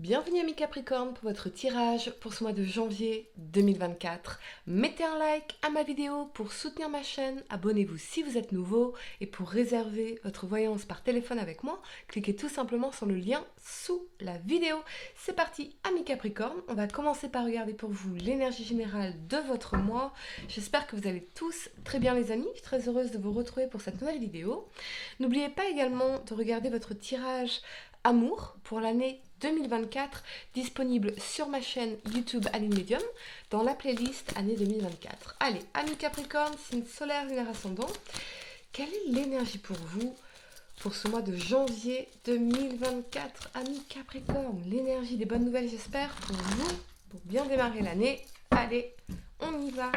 Bienvenue amis Capricorne pour votre tirage pour ce mois de janvier 2024. Mettez un like à ma vidéo pour soutenir ma chaîne, abonnez-vous si vous êtes nouveau et pour réserver votre voyance par téléphone avec moi, cliquez tout simplement sur le lien sous la vidéo. C'est parti amis Capricorne, on va commencer par regarder pour vous l'énergie générale de votre mois. J'espère que vous allez tous très bien les amis, je suis très heureuse de vous retrouver pour cette nouvelle vidéo. N'oubliez pas également de regarder votre tirage Amour pour l'année 2024, disponible sur ma chaîne YouTube Aline Medium, dans la playlist année 2024. Allez, amis Capricorne, signe solaire, lunaire ascendant, quelle est l'énergie pour vous pour ce mois de janvier 2024, amis Capricorne? L'énergie des bonnes nouvelles, j'espère, pour vous, pour bien démarrer l'année. Allez, on y va.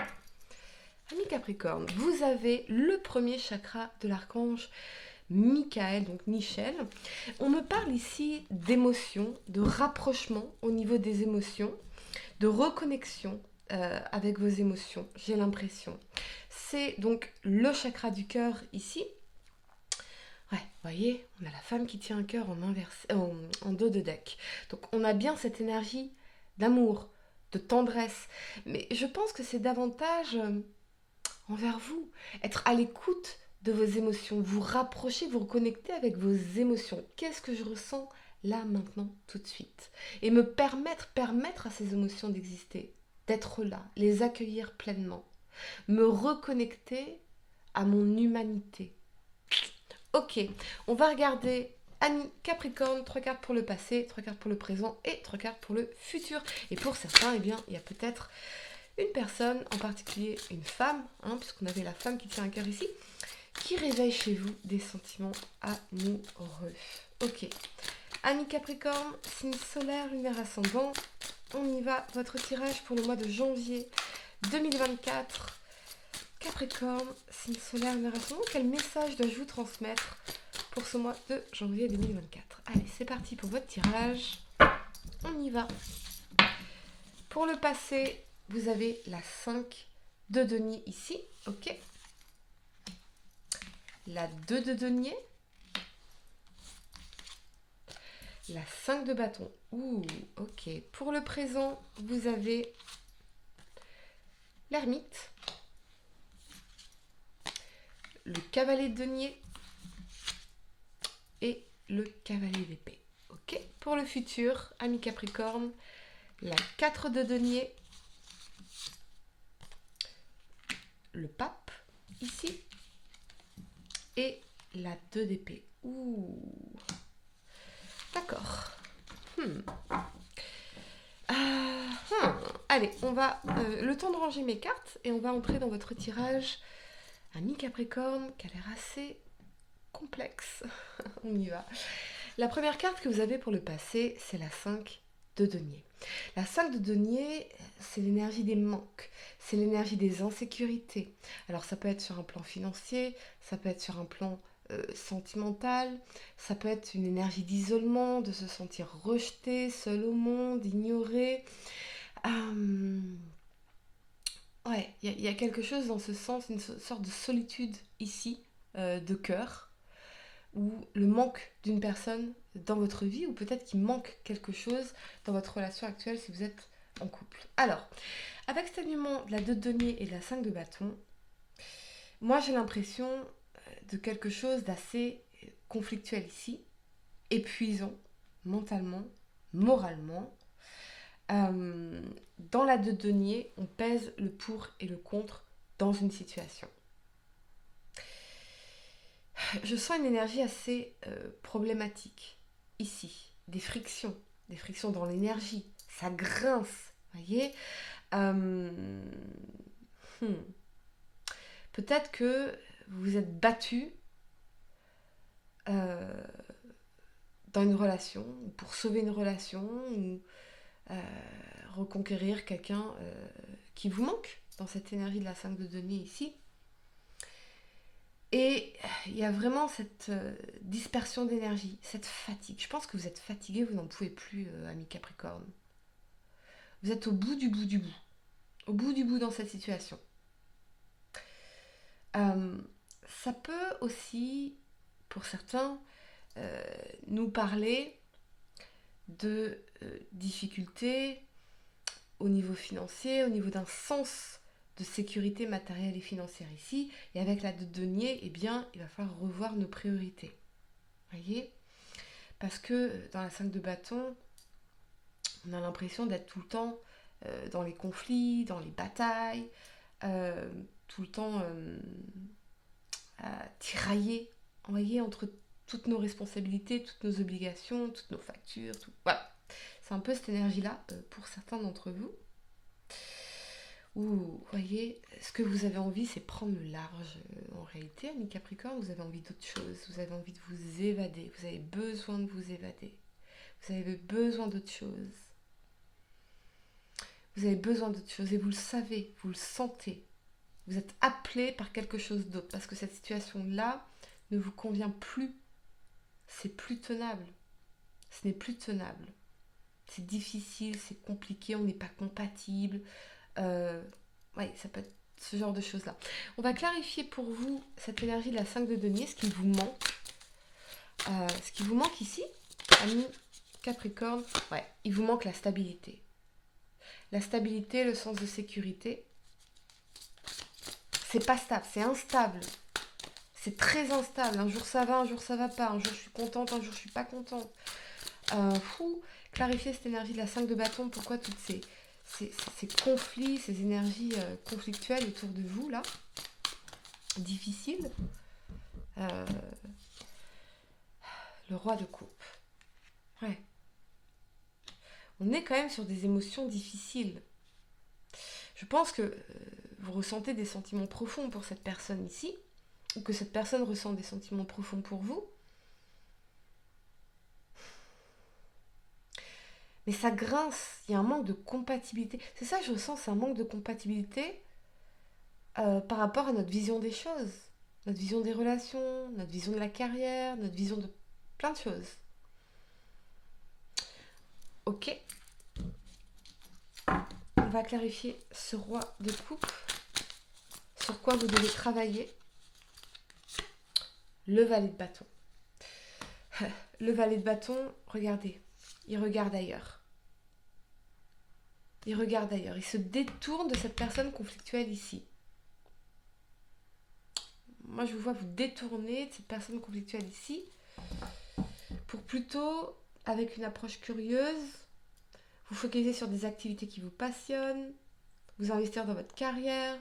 Amis Capricorne, vous avez le premier chakra de l'archange Michael, donc Michel. On me parle ici d'émotions, de rapprochement au niveau des émotions, de reconnexion avec vos émotions, j'ai l'impression. C'est donc le chakra du cœur ici. Ouais, vous voyez, on a la femme qui tient un cœur en dos de deck. Donc on a bien cette énergie d'amour, de tendresse. Mais je pense que c'est davantage envers vous, être à l'écoute de vos émotions, vous rapprocher, vous reconnecter avec vos émotions. Qu'est-ce que je ressens là, maintenant, tout de suite? Et me permettre à ces émotions d'exister, d'être là, les accueillir pleinement. Me reconnecter à mon humanité. Ok, on va regarder Annie Capricorne, 3 cartes pour le passé, 3 cartes pour le présent et 3 cartes pour le futur. Et pour certains, eh bien, il y a peut-être une personne, en particulier une femme, puisqu'on avait la femme qui tient un cœur ici, qui réveille chez vous des sentiments amoureux. Ok. Amis Capricorne, signe solaire, lunaire ascendant. On y va. Votre tirage pour le mois de janvier 2024. Capricorne, signe solaire, lunaire ascendant. Quel message dois-je vous transmettre pour ce mois de janvier 2024? Allez, c'est parti pour votre tirage. On y va. Pour le passé, vous avez la 5 de denier ici. Ok. La 2 de denier, la 5 de bâton. Ouh, ok. Pour le présent, vous avez l'ermite, le cavalier de denier et le cavalier d'épée. Ok. Pour le futur, amis Capricorne, la 4 de denier, le pape ici et la 2 d'épée. Ouh. D'accord. Allez, on va le temps de ranger mes cartes et on va entrer dans votre tirage ami Capricorne qui a l'air assez complexe. On y va. La première carte que vous avez pour le passé, c'est la 5 de denier. La 5 de denier, c'est l'énergie des manques, c'est l'énergie des insécurités. Alors ça peut être sur un plan financier, ça peut être sur un plan sentimental, ça peut être une énergie d'isolement, de se sentir rejeté, seul au monde, ignoré. Ouais, il y a quelque chose dans ce sens, une sorte de solitude ici, de cœur, ou le manque d'une personne dans votre vie, ou peut-être qu'il manque quelque chose dans votre relation actuelle si vous êtes en couple. Alors, avec cet alignement de la 2 de denier et de la 5 de bâton, moi j'ai l'impression de quelque chose d'assez conflictuel ici, épuisant mentalement, moralement. Dans la 2 de denier, on pèse le pour et le contre dans une situation. Je sens une énergie assez problématique ici, des frictions dans l'énergie, ça grince, voyez. Peut-être que vous vous êtes battu dans une relation, ou pour sauver une relation, ou reconquérir quelqu'un qui vous manque dans cette énergie de la 5 de denier ici. Et il y a vraiment cette dispersion d'énergie, cette fatigue. Je pense que vous êtes fatigué, vous n'en pouvez plus, amis Capricorne. Vous êtes au bout du bout du bout. Au bout du bout dans cette situation. Ça peut aussi, pour certains, nous parler de difficultés au niveau financier, au niveau d'un sens de sécurité matérielle et financière ici. Et avec la de denier, eh bien, il va falloir revoir nos priorités. Voyez ? Parce que dans la 5 de bâton, on a l'impression d'être tout le temps dans les conflits, dans les batailles, tout le temps tiraillé, voyez, entre toutes nos responsabilités, toutes nos obligations, toutes nos factures, tout. Voilà. C'est un peu cette énergie-là pour certains d'entre vous. Où, vous voyez, ce que vous avez envie, c'est prendre le large. En réalité, amis Capricorne, vous avez envie d'autre chose. Vous avez envie de vous évader. Vous avez besoin de vous évader. Vous avez besoin d'autre chose. Vous avez besoin d'autre chose et vous le savez, vous le sentez. Vous êtes appelé par quelque chose d'autre parce que cette situation-là ne vous convient plus. C'est plus tenable. Ce n'est plus tenable. C'est difficile, c'est compliqué, on n'est pas compatible. Oui, ça peut être ce genre de choses-là. On va clarifier pour vous cette énergie de la 5 de denier, ce qui vous manque. Ce qui vous manque ici, amis Capricorne, ouais, il vous manque la stabilité. La stabilité, le sens de sécurité. C'est pas stable, c'est instable. C'est très instable. Un jour ça va, un jour ça va pas. Un jour je suis contente, un jour je suis pas contente. Clarifier cette énergie de la 5 de bâton, pourquoi toutes ces conflits, ces énergies conflictuelles autour de vous, là, difficiles. Le roi de coupe. Ouais. On est quand même sur des émotions difficiles. Je pense que vous ressentez des sentiments profonds pour cette personne ici, ou que cette personne ressent des sentiments profonds pour vous. Mais ça grince, il y a un manque de compatibilité. C'est ça que je ressens, c'est un manque de compatibilité par rapport à notre vision des choses, notre vision des relations, notre vision de la carrière, notre vision de plein de choses. Ok. On va clarifier ce roi de coupe, sur quoi vous devez travailler. Le valet de bâton. Le valet de bâton, regardez, il regarde ailleurs. Il regarde ailleurs, il se détourne de cette personne conflictuelle ici. Moi, je vous vois vous détourner de cette personne conflictuelle ici pour plutôt, avec une approche curieuse, vous focaliser sur des activités qui vous passionnent, vous investir dans votre carrière,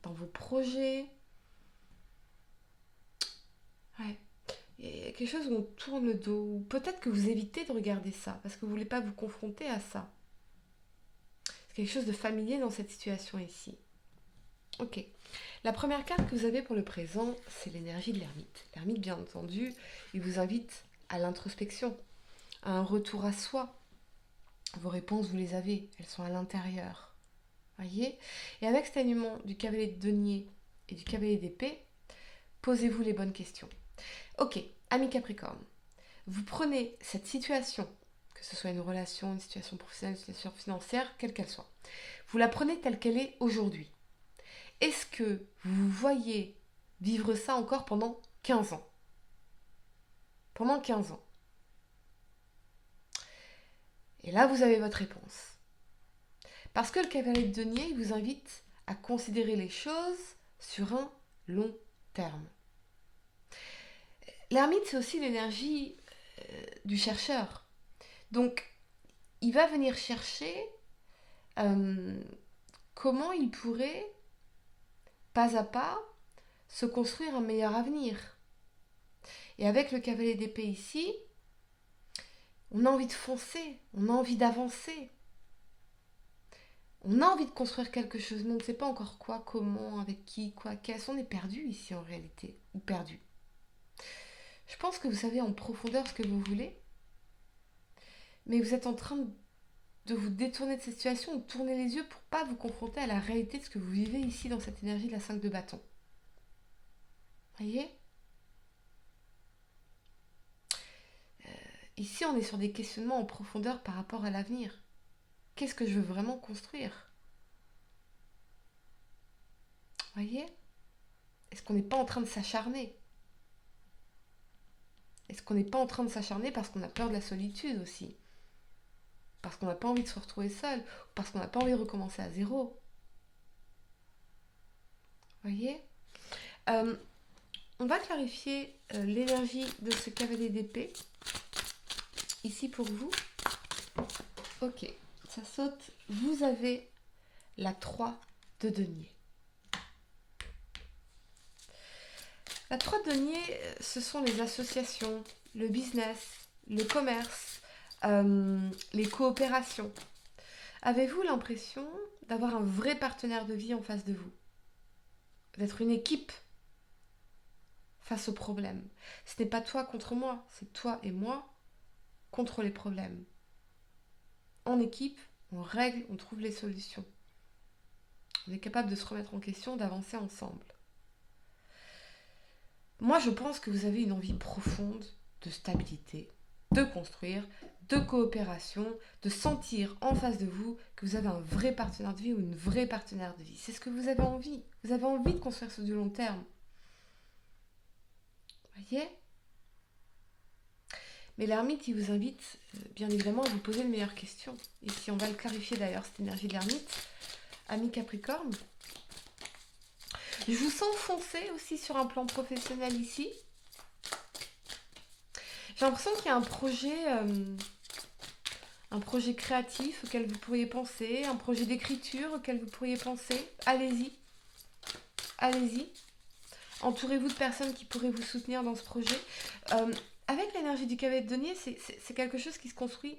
dans vos projets. Ouais. Il y a quelque chose où on tourne le dos, ou peut-être que vous évitez de regarder ça, parce que vous ne voulez pas vous confronter à ça. C'est quelque chose de familier dans cette situation ici. Ok. La première carte que vous avez pour le présent, c'est l'énergie de l'ermite. L'ermite, bien entendu, il vous invite à l'introspection, à un retour à soi. Vos réponses, vous les avez, elles sont à l'intérieur. Voyez ? Et avec cet alignement du cavalier de denier et du cavalier d'épée, posez-vous les bonnes questions. Ok, amis Capricorne, vous prenez cette situation, que ce soit une relation, une situation professionnelle, une situation financière, quelle qu'elle soit, vous la prenez telle qu'elle est aujourd'hui. Est-ce que vous voyez vivre ça encore pendant 15 ans ? Pendant 15 ans. Et là, vous avez votre réponse. Parce que le cavalier de denier, il vous invite à considérer les choses sur un long terme. L'ermite, c'est aussi l'énergie du chercheur. Donc, il va venir chercher comment il pourrait, pas à pas, se construire un meilleur avenir. Et avec le cavalier d'épée ici, on a envie de foncer, on a envie d'avancer. On a envie de construire quelque chose, mais on ne sait pas encore quoi, comment, avec qui, quoi, qu'est-ce. On est perdu ici en réalité, ou perdu. Je pense que vous savez en profondeur ce que vous voulez, mais vous êtes en train de vous détourner de cette situation, de tourner les yeux pour ne pas vous confronter à la réalité de ce que vous vivez ici dans cette énergie de la 5 de bâton. Voyez ? Ici, on est sur des questionnements en profondeur par rapport à l'avenir. Qu'est-ce que je veux vraiment construire ? Voyez ? Est-ce qu'on n'est pas en train de s'acharner ? Est-ce qu'on n'est pas en train de s'acharner parce qu'on a peur de la solitude aussi ? parce qu'on n'a pas envie de se retrouver seul, ou parce qu'on n'a pas envie de recommencer à zéro. Voyez, on va clarifier l'énergie de ce cavalier d'épée, ici pour vous. Ok, ça saute. Vous avez la 3 de denier. La 3 de denier, ce sont les associations, le business, le commerce, les coopérations. Avez-vous l'impression d'avoir un vrai partenaire de vie en face de vous? D'être une équipe face aux problèmes. Ce n'est pas toi contre moi, c'est toi et moi contre les problèmes. En équipe, on règle, on trouve les solutions. On est capable de se remettre en question, d'avancer ensemble. Moi, je pense que vous avez une envie profonde de stabilité, de construire, de coopération, de sentir en face de vous que vous avez un vrai partenaire de vie ou une vraie partenaire de vie. C'est ce que vous avez envie. Vous avez envie de construire sur du long terme. Voyez ? Mais l'ermite, il vous invite, bien évidemment, à vous poser les meilleures questions. Ici, on va le clarifier d'ailleurs, cette énergie de l'ermite. Ami Capricorne. Je vous sens foncer aussi sur un plan professionnel ici. J'ai l'impression qu'il y a un projet créatif auquel vous pourriez penser, un projet d'écriture auquel vous pourriez penser. Allez-y. Allez-y. Entourez-vous de personnes qui pourraient vous soutenir dans ce projet. Avec l'énergie du cavalier de denier, c'est quelque chose qui se construit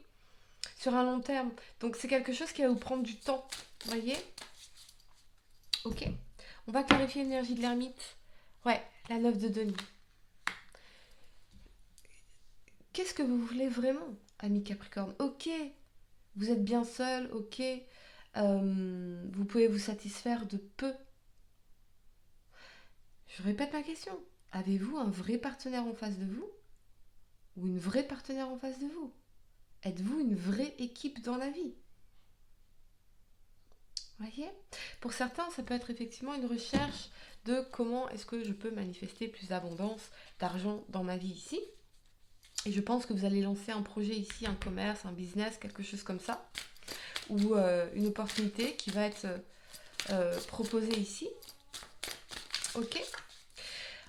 sur un long terme. Donc c'est quelque chose qui va vous prendre du temps. Voyez ? Ok. On va clarifier l'énergie de l'ermite. Ouais, la 9 de denier. Qu'est-ce que vous voulez vraiment, ami Capricorne? Ok, vous êtes bien seul, ok. Vous pouvez vous satisfaire de peu. Je répète ma question. Avez-vous un vrai partenaire en face de vous? Ou une vraie partenaire en face de vous? Êtes-vous une vraie équipe dans la vie? Voyez? Pour certains, ça peut être effectivement une recherche de comment est-ce que je peux manifester plus d'abondance, d'argent dans ma vie ici. Et je pense que vous allez lancer un projet ici, un commerce, un business, quelque chose comme ça. Ou une opportunité qui va être proposée ici. Ok?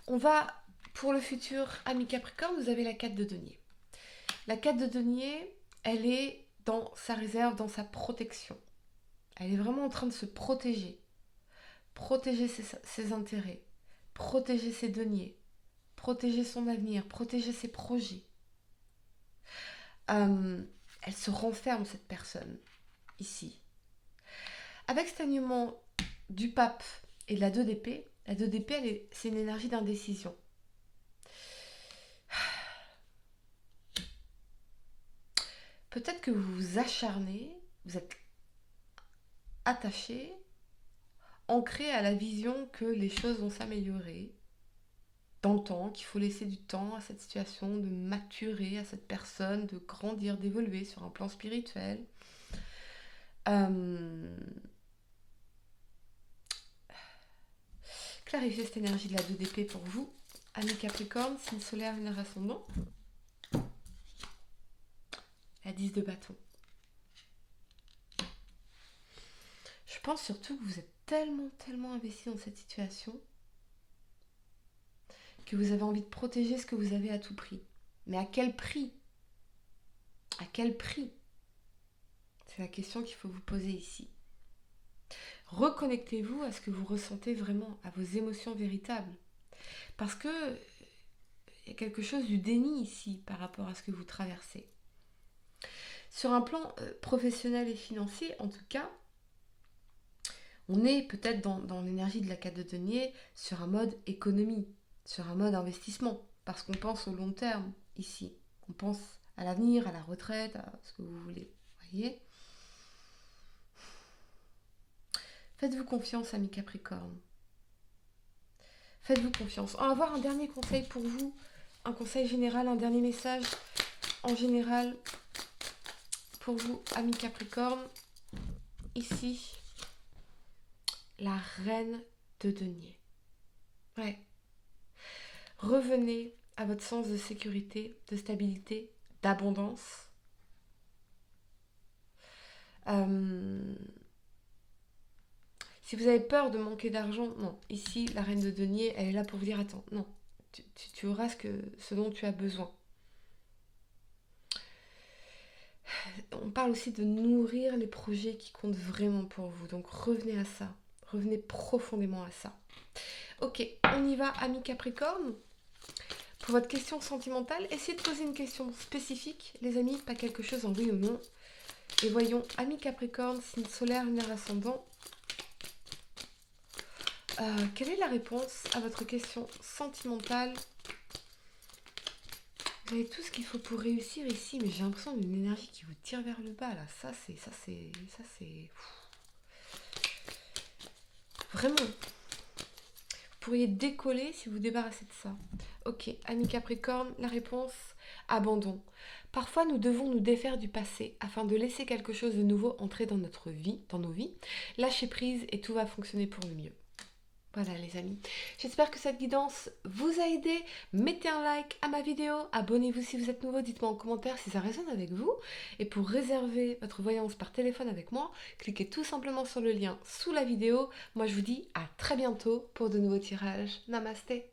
On va, pour le futur ami Capricorne, vous avez la 4 de denier. La 4 de denier, elle est dans sa réserve, dans sa protection. Elle est vraiment en train de se protéger. Protéger ses intérêts, protéger ses deniers, protéger son avenir, protéger ses projets. Elle se renferme, cette personne, ici. Avec cet alignement du pape et de la 2 d'épée, la 2 d'épée, c'est une énergie d'indécision. Peut-être que vous vous acharnez, vous êtes attaché, ancré à la vision que les choses vont s'améliorer dans le temps, qu'il faut laisser du temps à cette situation, de maturer à cette personne, de grandir, d'évoluer sur un plan spirituel. Clarifiez cette énergie de la 2 d'épée pour vous, ami Capricorne, signe solaire, lunaire ascendant. La 10 de bâton. Je pense surtout que vous êtes tellement investi dans cette situation que vous avez envie de protéger ce que vous avez à tout prix. Mais à quel prix? À quel prix? C'est la question qu'il faut vous poser ici. Reconnectez-vous à ce que vous ressentez vraiment, à vos émotions véritables. Parce que il y a quelque chose du déni ici par rapport à ce que vous traversez. Sur un plan professionnel et financier, en tout cas, on est peut-être dans l'énergie de la 4 de denier sur un mode économie, sur un mode investissement, parce qu'on pense au long terme ici. On pense à l'avenir, à la retraite, à ce que vous voulez. Voyez ? Faites-vous confiance, ami Capricorne. Faites-vous confiance. On va avoir un dernier conseil pour vous, un conseil général, un dernier message en général pour vous, ami Capricorne. Ici, la reine de denier. Ouais. Revenez à votre sens de sécurité, de stabilité, d'abondance. Si vous avez peur de manquer d'argent, non. Ici, la reine de denier, elle est là pour vous dire, attends, non, tu auras ce dont tu as besoin. On parle aussi de nourrir les projets qui comptent vraiment pour vous. Donc revenez à ça. Revenez profondément à ça. Ok, on y va, amis Capricorne. Pour votre question sentimentale, essayez de poser une question spécifique, les amis, pas quelque chose en oui ou non. Et voyons, amis Capricorne, signe solaire, lunaire ascendant. Quelle est la réponse à votre question sentimentale? Vous avez tout ce qu'il faut pour réussir ici, mais j'ai l'impression d'une énergie qui vous tire vers le bas, là. Ça, c'est... Vraiment. Vous pourriez décoller si vous vous débarrassez de ça. Ok, amis Capricorne, la réponse, abandon. Parfois, nous devons nous défaire du passé afin de laisser quelque chose de nouveau entrer dans notre vie, dans nos vies. Lâchez prise et tout va fonctionner pour le mieux. Voilà les amis, j'espère que cette guidance vous a aidé. Mettez un like à ma vidéo, abonnez-vous si vous êtes nouveau, dites-moi en commentaire si ça résonne avec vous. Et pour réserver votre voyance par téléphone avec moi, cliquez tout simplement sur le lien sous la vidéo. Moi je vous dis à très bientôt pour de nouveaux tirages. Namasté.